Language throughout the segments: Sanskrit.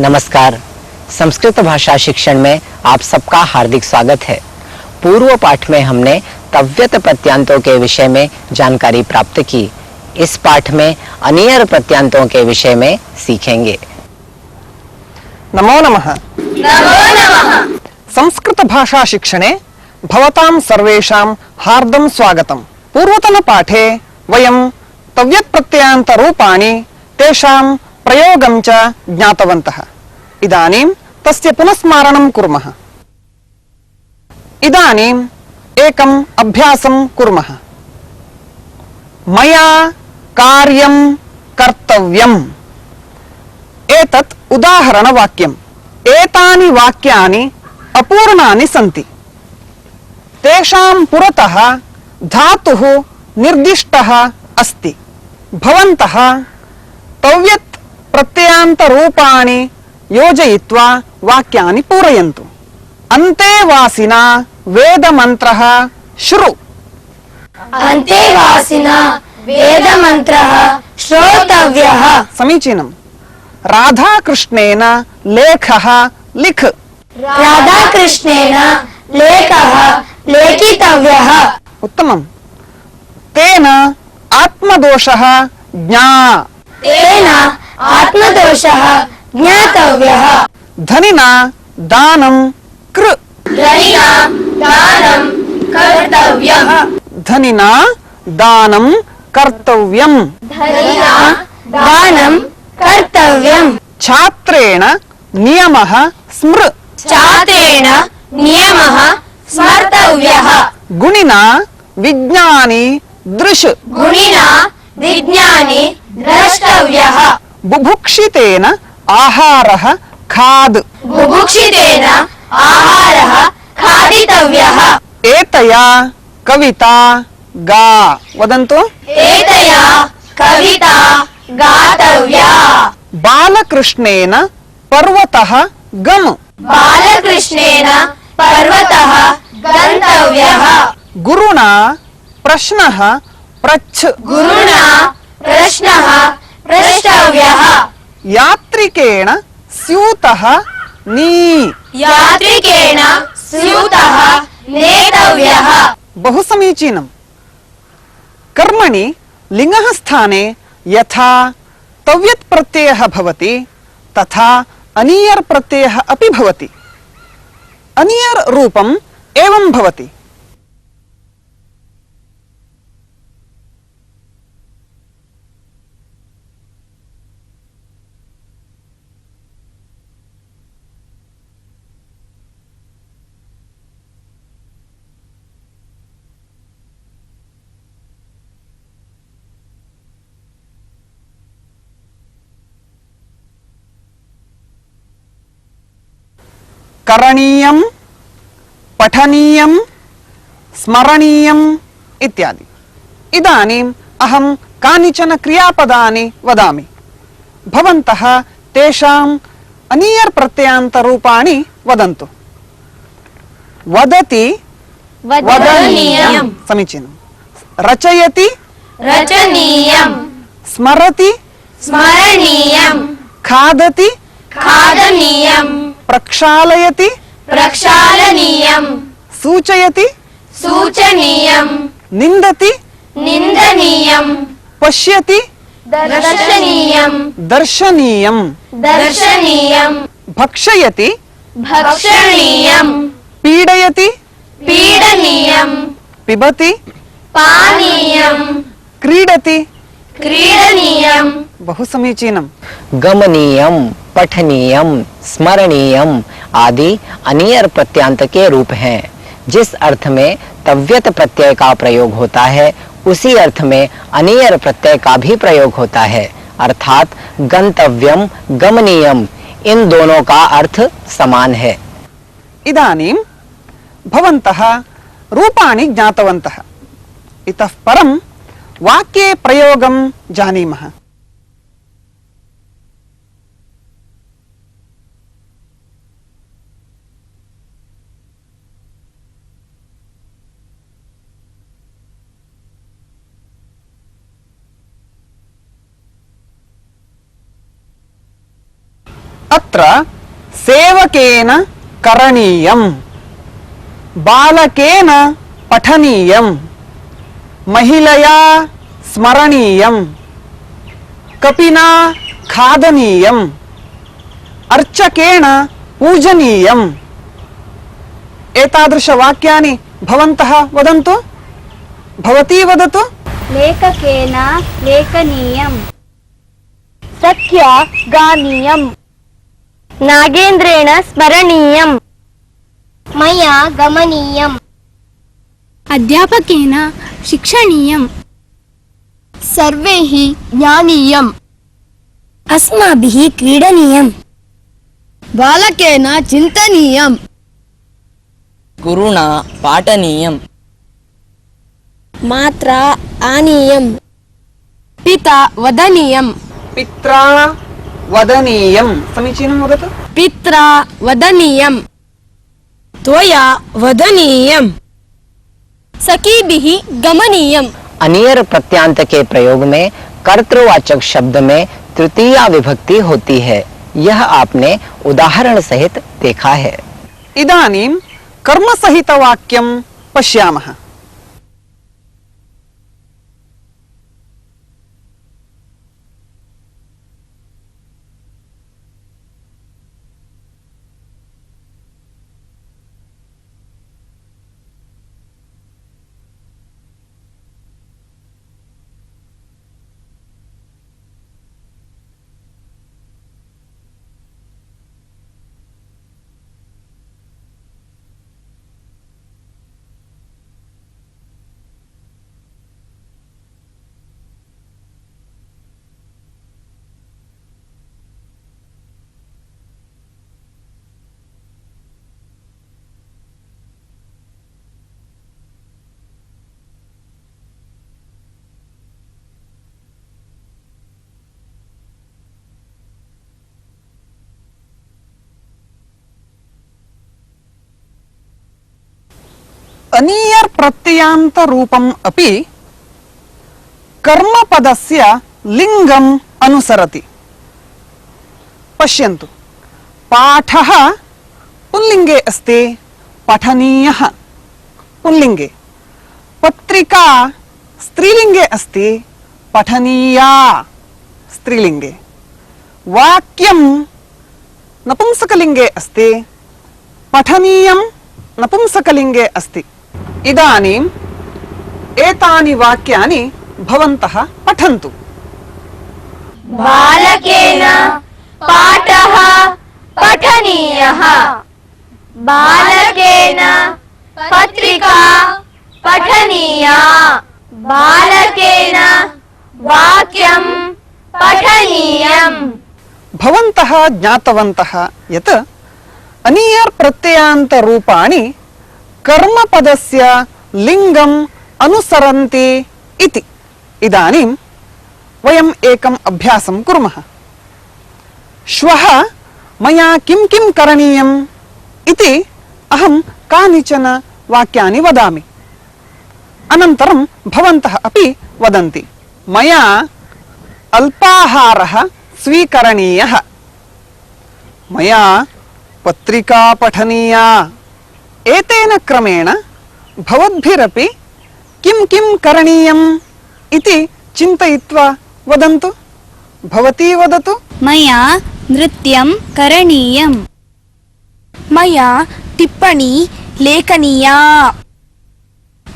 नमस्कार। संस्कृत भाषा शिक्षण में आप सबका हार्दिक स्वागत है। पूर्व पाठ में हमने तव्यत प्रत्यांतों के विषय में जानकारी प्राप्त की। इस पाठ में अनियर प्रत्यांतों के विषय में सीखेंगे। नमो नमः। नमो नमः। संस्कृत भाषा शिक्षणे भवतां सर्वेषां हार्दं स्वागतम्। पूर्वतन पाठे वयं तव्यत् प्रत्ययान्त रूपाणि तेषां प्रयोगं च ज्ञातवन्तः। इदानीं तस्य पुनस्मारणं कुर्मः। इदानीम् एकम् अभ्यासं कुर्मः। मया कार्यं कर्तव्यम्। एतत् उदाहरणवाक्यम्। एतानि वाक्यानि अपूर्णानि सन्ति। तेषां पुरतः धातुः निर्दिष्टः अस्ति। भवन्तः तव्यत् प्रत्ययान्त रूपाणि योजयित्वा वाक्यानि पूरयन्तु। अन्तेवासिना वेदमन्त्रः श्रु। अन्तेवासिना वेदमन्त्रः श्रोतव्यः। समीचीनम्। राधाकृष्णेन लेखः लिख। राधाकृष्णेन लेखः लेखितव्यः। उत्तमम्। तेन आत्मदोषः ज्ञा। तेन आत्मदोषः ज्ञातव्यः। धनिना दानं कृ। धनिना दानं कर्तव्यः। धनिना दानं कर्तव्यम्। धनिना दानं कर्तव्यम्। छात्रेण नियमः स्मृ। छात्रेण नियमः स्मर्तव्यः। गुणिना विज्ञानी दृश्। गुणिना विज्ञानी द्रष्टव्यः। बुभुक्षितेन आहारः खाद्। बुभुक्षितेन आहारः खादितव्यः। एतया कविता गा। वदन्तु। एतया कविता गातव्या। बालकृष्णेन पर्वतः गम। बालकृष्णेन पर्वतः गन्तव्यः। गुरुणा प्रश्नः पृच्छ। गुरुणा प्रश्नः पृष्टव्यः। यात्रिकेण स्यूतः नी। यात्रिकेण स्यूतः नेतव्यः। बहु समीचीनम्। कर्मणि लिङ्गः स्थाने यथा तव्यत् प्रत्ययः भवति तथा अनियर् प्रत्ययः अपि भवति। अनियर् रूपम् एवं भवति। करणीयं, पठनीयं, स्मरणीयम् इत्यादि। इदानीम् अहं कानिचन क्रियापदानि वदामि। भवन्तः तेषाम् अनियर् प्रत्ययान्त रूपाणि वदन्तु। वदति वदनीयम्। समीचीनम्। रचयति रचनीयम्। स्मरति स्मरणीयम्। खादति खादनीयम्। प्रक्षालयति प्रक्षालनीयम्। सूचयति सूचनीयम्। निन्दति निन्दनीयम्। पश्यति दर्शनीयम्। दर्शनीयम्। दर्शनीयम्। भक्षयति भक्षणीयम्। पीडयति पीडनीयम्। पिबति पानीयम्। क्रीडति। क्रीडनीयम्। बहु समीचीनम्। गमनीयम, पठनीयम, स्मरणीयम आदि अनियर प्रत्यांत के रूप हैं। जिस अर्थ में तव्यत प्रत्यय का प्रयोग होता है उसी अर्थ में अनियर प्रत्यय का भी प्रयोग होता है। अर्थात गंतव्यम, गमनीयम इन दोनों का अर्थ समान है। इदानीं भवन्तः रूपाणि ज्ञातवन्तः। इतः परं वाक्ये प्रयोगं जानीमः। अत्र सेवकेन करणीयम्, बालकेन पठनीयम्, महिलया स्मरणीयम्, कपिना खादनीयम्, अर्चकेन पूजनीयम्। एतादृशवाक्यानि भवन्तः वदन्तु। भवती वदतु। लेखकेन लेखनीयम्, सख्या गानीयम्, नागेन्द्रेण स्मरणीयम्, मया गमनीयम्, अध्यापकेन शिक्षणीयम्, सर्वैः ज्ञानीयम्, अस्माभिः क्रीडनीयम्, बालकेन चिन्तनीयम्, गुरुणा पाठनीयम्, मात्रा आनीयम्, पिता वदनीयम्, पित्रा वदनीयम्। समीचीनं वदतु। पित्रा वदनीयम्, त्वया वदनीयम्, सखीभिः गमनीयम्। अनियर प्रत्यांत के प्रयोग में कर्तृवाचक शब्द में तृतीया विभक्ति होती है। यह आपने उदाहरण सहित देखा है। इदानीं कर्मसहितवाक्यं पश्यामः। अनीयर् प्रत्ययान्त रूपम् अपि कर्मपदस्य लिङ्गम् अनुसरति। पश्यन्तु, पाठः पुल्लिङ्गे अस्ति, पठनीयः पुल्लिङ्गे। पत्रिका स्त्रीलिङ्गे अस्ति, पठनीया स्त्रीलिङ्गे। वाक्यं नपुंसकलिङ्गे अस्ति, पठनीयं नपुंसकलिङ्गे अस्ति। इदानीम् एतानि वाक्यानि भवन्तः पठन्तु। बालकेन पाठः पठनीयः, बालकेन पत्रिका पठनीया, बालकेन वाक्यं पठनीयम्। भवन्तः ज्ञातवन्तः यत् अनीयर् प्रत्ययान्त रूपाणि कर्मपदस्य लिङ्गम् अनुसरन्ति इति। इदानीं वयम् एकम् अभ्यासं कुर्मः। श्वः मया किं किं करणीयम् इति अहं कानिचन वाक्यानि वदामि। अनन्तरं भवन्तः अपि वदन्ति। मया अल्पाहारः स्वीकरणीयः, मया पत्रिका पठनीया। एतेन क्रमेण भवद्भिरपि किं किं करणीयम् इति चिन्तयित्वा वदन्तु। भवती वदतु। मया नृत्यं करणीयम्, मया टिप्पणी लेखनीया,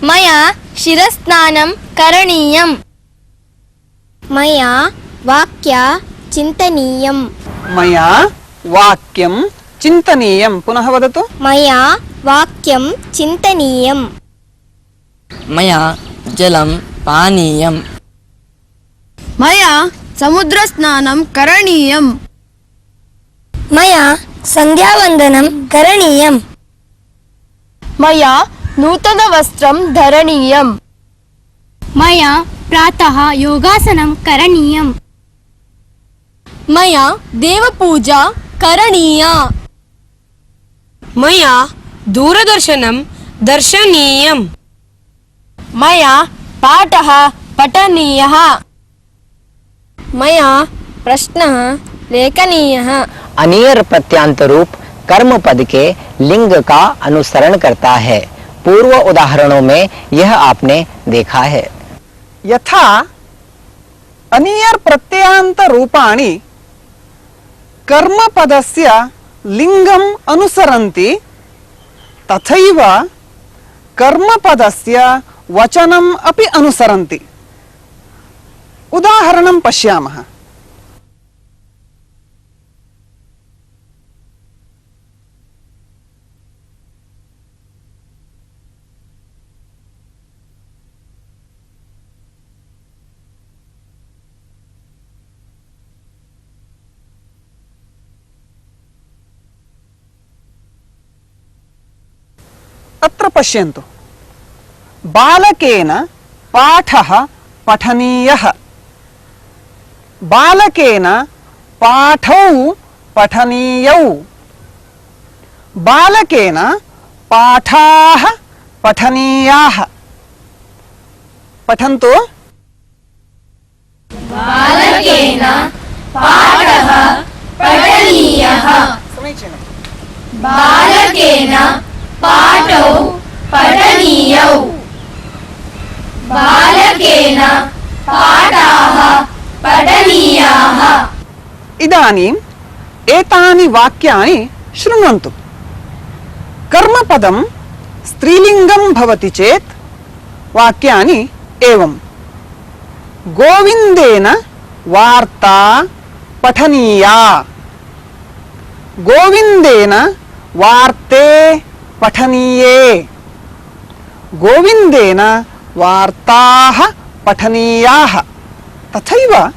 मया शिरस्नानं करणीयम्, मया वाक्या चिन्तनीयम्, मया वाक्यं चिन्तनीयं। पुनः वदतु। मया वाक्यं चिन्तनीयम्, मया जलं पानीयम्, मया समुद्रस्नानं करणीयम्, मया सन्ध्यावन्दनं करणीयम्, मया नूतनवस्त्रं धरणीयम्, मया प्रातः योगासनं करणीयम्, मया देवपूजा करणीया, मया दूरदर्शनं दर्शनीयम्, मया पाठः पठनीयः, मया प्रश्नः लेखनीयः। अनियर प्रत्यांत रूप कर्म पद के लिंग का अनुसरण करता है। पूर्व उदाहरणों में यह आपने देखा है। यथा अनियर प्रत्ययान्त रूपाणि कर्मपदस्य लिंगम् अनुसरन्ति, तथैव कर्मपदस्य वचनम् अपि अनुसरन्ति। उदाहरणं पश्यामः। अत्र पश्यन्तु, बालकेन पाठः पठनीयः। बालकेन पाठौ पठनीयौ। बालकेन पाठाः पठनीयाः। पठन्तु। बालकेन पाठः पठनीयः। समीचीनम्। बालकेन पाठौ पठनीयौ। बालकेन पाठाः पठनीयाः। इदानीम् एतानि वाक्यानि शृण्वन्तु। कर्मपदं स्त्रीलिङ्गं भवति चेत् वाक्यानि एवं। गोविन्देन वार्ता पठनीया। गोविन्देन वार्ते पठनीये। गोविन्देन वार्ताः पठनीयाः। तथैव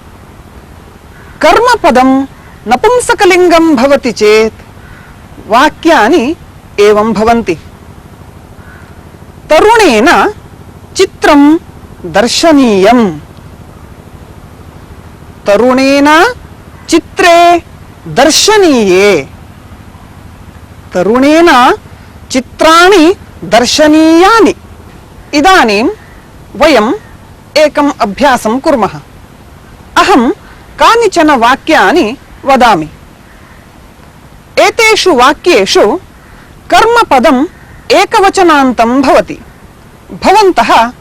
कर्मपदं नपुंसकलिङ्गं भवति चेत् वाक्यानि एवं भवन्ति। तरुणेन चित्रं दर्शनीयम्। तरुणेन चित्रे दर्शनीये। तरुणेन चित्राणि दर्शनीयानि। इदानीं वयम् एकम् अभ्यासं कुर्मः। अहं कानिचन वाक्यानि वदामि। एतेषु वाक्येषु कर्मपदम् एकवचनान्तं भवति। भवन्तः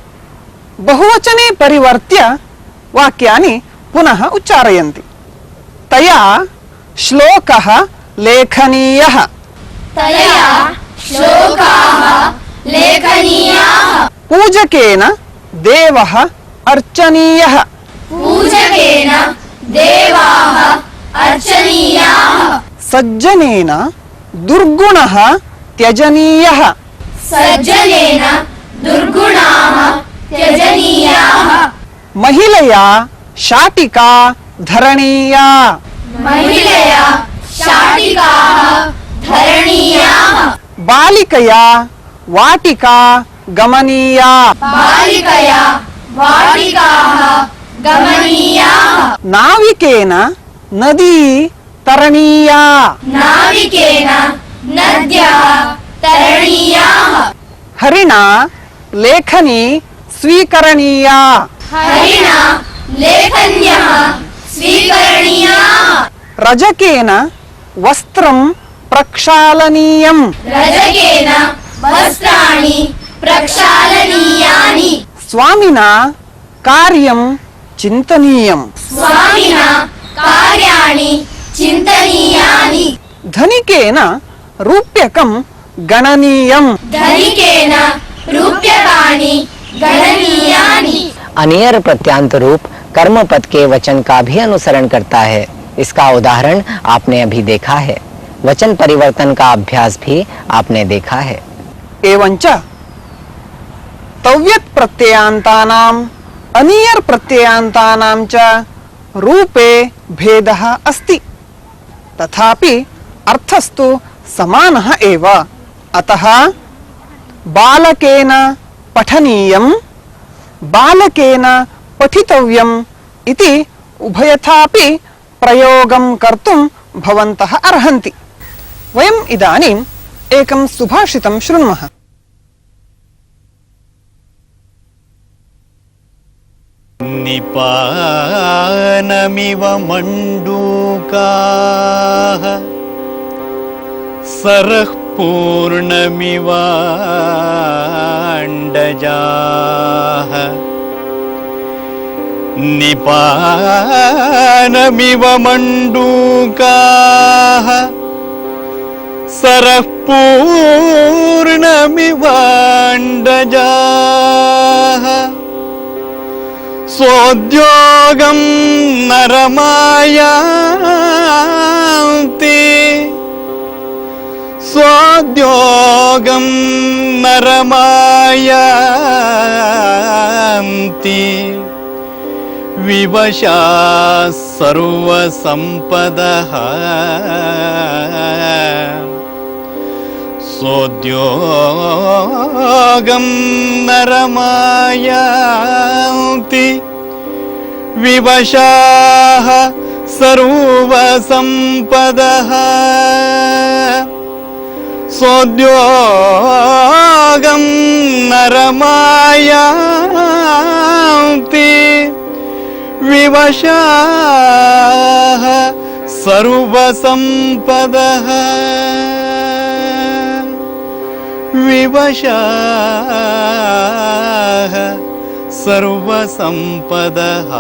बहुवचने परिवर्त्य वाक्यानि पुनः उच्चारयन्ति। तया श्लोकः लेखनीयः। तया श्लोकाः लेखनीयाः। पूजकेन देवः अर्चनीयः। पूजकेन देवाः अर्चनीयाः। सज्जनेन दुर्गुणः त्यजनीयः। सज्जनेन दुर्गुणाः त्यजनीयाः। महिलया शाटिका धरणीया। महिलया शाटिकाः धरणीयाः। बालिकया वाटिका गमनीया। बालिकया वाटिकाः गमनीयाः। नाविकेन नदी तरणीया। नाविकेन नद्यः तरणीयाः। हरिणा लेखनी स्वीकरणीया। हरिणा लेखन्यः स्वीकरणीयाः। रजकेन वस्त्रं प्रक्षालनीयम्। रजकेन वस्त्राणि प्रक्षालनीयानि। स्वामिना कार्यं चिन्तनीयम्। स्वामिना कार्याणि चिन्तनीयानि। धनिकेन रूप्यकं गणनीयम्। धनिकेन रूप्यकाणि गणनीयानि। अनियर प्रत्यांत रूप कर्म पद के वचन का भी अनुसरण करता है। इसका उदाहरण आपने अभी देखा है। वचन परिवर्तन का अभ्यास भी आपने देखा है। एवंच तव्यत् प्रत्ययान्तानाम् अनियर प्रत्ययान्तानां च रूपे भेदः अस्ति। तथापि अर्थस्तु समानः एव। अतः बालकेन पठनीयं, बालकेन पठितव्यम् इति उभयथापि प्रयोगं कर्तुं भवन्तः अर्हन्ति। वयम् इदानीम् एकं सुभाषितं शृण्मः। निपानमिव मण्डूकाः सरः पूर्णमिवाण्डजाः निपानमिव मण्डूकाः सरः पूर्णमिवाण्डजाः सोद्योगं नरमायान्ति सोद्योगं नरमायान्ति विवशाः सर्वसम्पदः सोद्योगं नरमायान्ति विवशाः सर्वसम्पदः सोद्योगं नरमायान्ति विवशाः सर्वसम्पदः विवशाः सर्वसम्पदः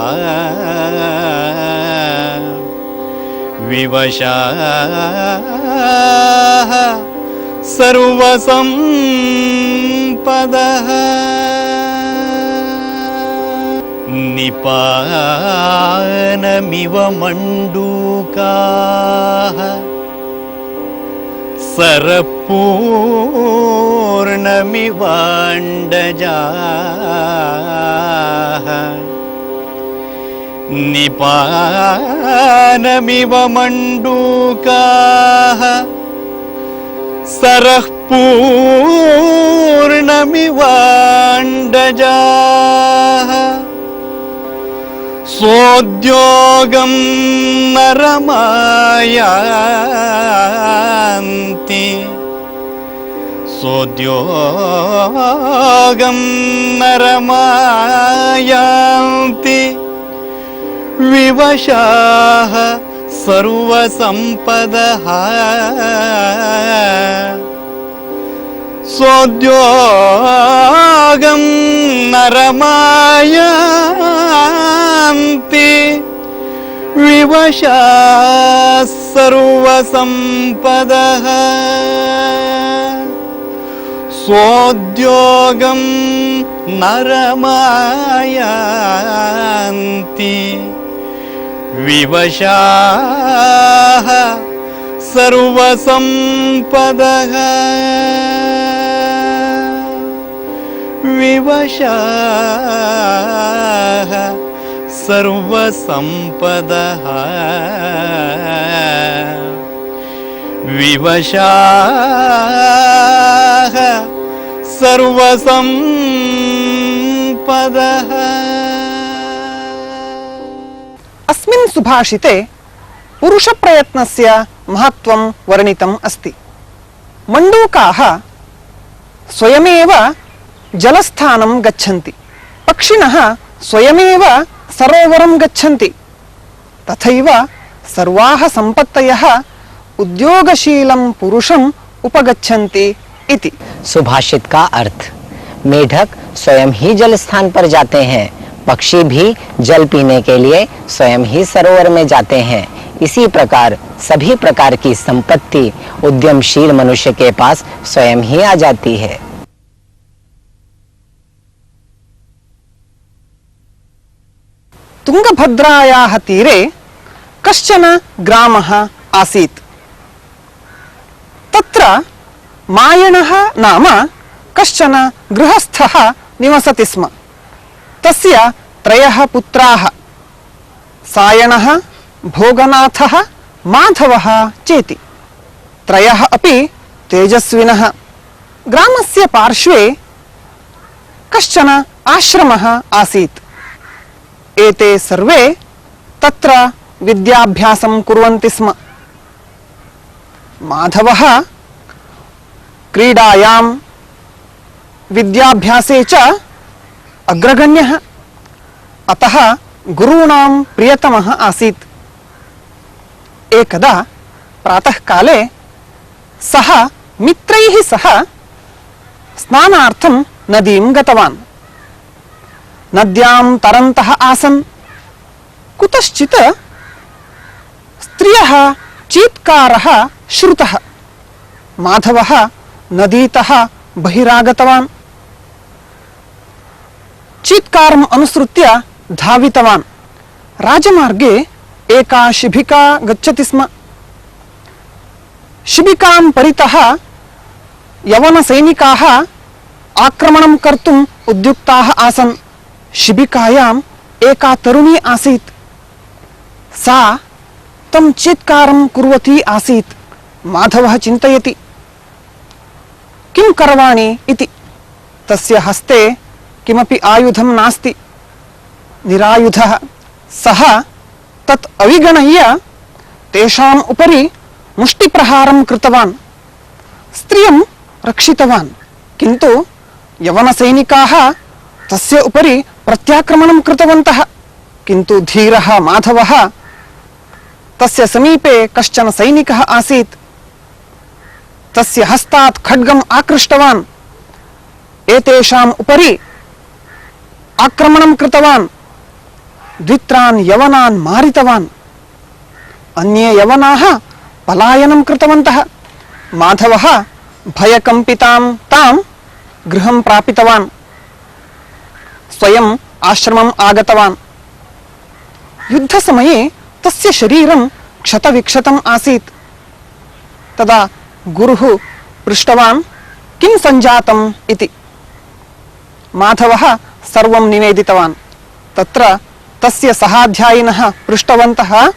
विवशाः सर्वसम्पदः निपानमिव मण्डूकाः सरपूर्णमिवाण्डजाः निपानमिव मण्डूकाः सरः पूर्णमिवाण्डजाः सोद्योगं नरमायान्ति सोद्योगं नरमायान्ति विवशाः सर्वसम्पदः सोद्योगं नरमायान्ति विवशाः सर्वसम्पदः सोद्योगं नरमायान्ति विवशाः सर्वसम्पदः विवशाः सर्वसम्पदः विवशाः सर्वसम्पदः। अस्मिन् सुभाषिते पुरुषप्रयत्नस्य महत्त्वं वर्णितम् अस्ति। मण्डूकाः स्वयमेव जलस्थानं गच्छन्ति, पक्षिणः स्वयमेव सरोवरं गच्छन्ति, तथैव सर्वाः सम्पत्तयः उद्योगशीलं पुरुषम् उपगच्छन्ति इति। सुभाषित का अर्थ, मेढक स्वयं ही जल स्थान पर जाते हैं, पक्षी भी जल पीने के लिए स्वयं ही सरोवर में जाते हैं। इसी प्रकार सभी प्रकार की संपत्ति उद्यमशील मनुष्य के पास स्वयं ही आ जाती है। तुंगभद्रायाः तीरे कश्चन ग्रामः आसीत्। तत्र मायणः नाम कश्चन गृहस्थः निवसति स्म। तस्य 3 पुत्राः, सायणः, भोगनाथः, माधवः चेति। 3 अपि तेजस्विनः। ग्रामस्य पार्श्वे कश्चन आश्रमः आसीत्। एते सर्वे तत्र विद्याभ्यासं कुर्वन्ति स्म। माधवः क्रीडायां विद्याभ्यासे च अग्रगण्यः। अतः गुरूणां प्रियतमः आसीत्। एकदा प्रातःकाले सः मित्रैः सह स्नानार्थं नदीं गतवान्। नद्यां तरन्तः आसन्। कुतश्चित् स्त्रियः चीत्कारः श्रुतः। माधवः नदीतः बहिरागतवान्। चीत्कारम् अनुसृत्य धावितवान्। राजमार्गे एका शिबिका गच्छति स्म। शिबिकां परितः यवनसैनिकाः आक्रमणं कर्तुम् उद्युक्ताः आसन्। शिबिकायाम् एका तरुणी आसीत्। सा तं चीत्कारं कुर्वती आसीत्। माधवः चिन्तयति, किं करवाणि इति। तस्य हस्ते किमपि आयुधं नास्ति, निरायुधः। सः तत् अविगणय्य तेषाम् उपरि मुष्टिप्रहारं कृतवान्। स्त्रियं रक्षितवान्, किन्तु यवनसैनिकाः तस्य उपरि प्रत्याक्रमणं कृतवन्तः। किन्तु धीरः माधवः, तस्य समीपे कश्चन सैनिकः आसीत्। तस्य हस्तात् खड्गम् आकृष्टवान्। एतेषाम् उपरि आक्रमणं कृतवान्। द्वित्रान् यवनान् मारितवान्। अन्ये यवनाः पलायनं कृतवन्तः। माधवः भयकम्पितां तां गृहं प्रापितवान्। स्वयम् आश्रमम् आगतवान्। युद्धसमये तस्य शरीरं क्षतविक्षतम् आसीत्। तदा गुरुः पृष्टवान्, किं सञ्जातम् इति। माधवः सर्वं निवेदितवान्। तत्र तस्य सहाध्यायिनः पृष्टवन्तः,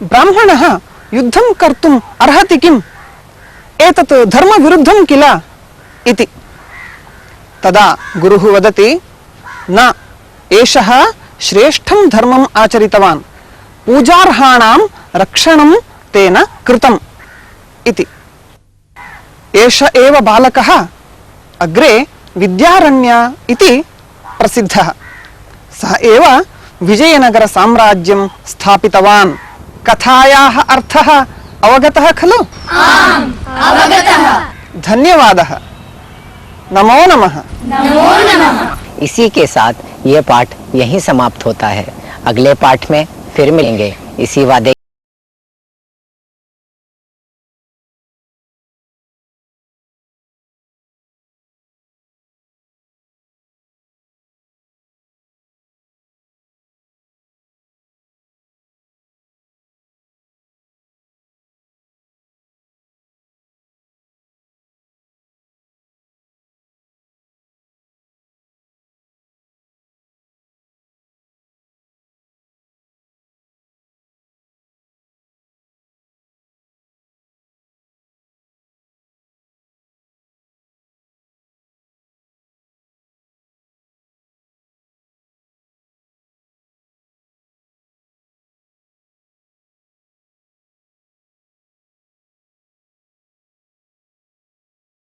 ब्राह्मणः युद्धं कर्तुम् अर्हति किम्? एतत् धर्मविरुद्धं किल इति। तदा गुरुः वदति, न, एषः श्रेष्ठं धर्मम् आचरितवान्। पूजार्हाणां रक्षणं तेन कृतम् इति। एष एव बालकः अग्रे विद्यारण्य इति प्रसिद्धः। सः एव विजयनगर साम्राज्यं स्थापितवान्। कथायाः अर्थः अवगतः खलु? आम्, अवगतः। धन्यवादः। नमो नमः। नमो नमः। इसी के साथ ये पाठ यहीं समाप्त होता है। अगले पाठ में फिर मिलेंगे इसी वादे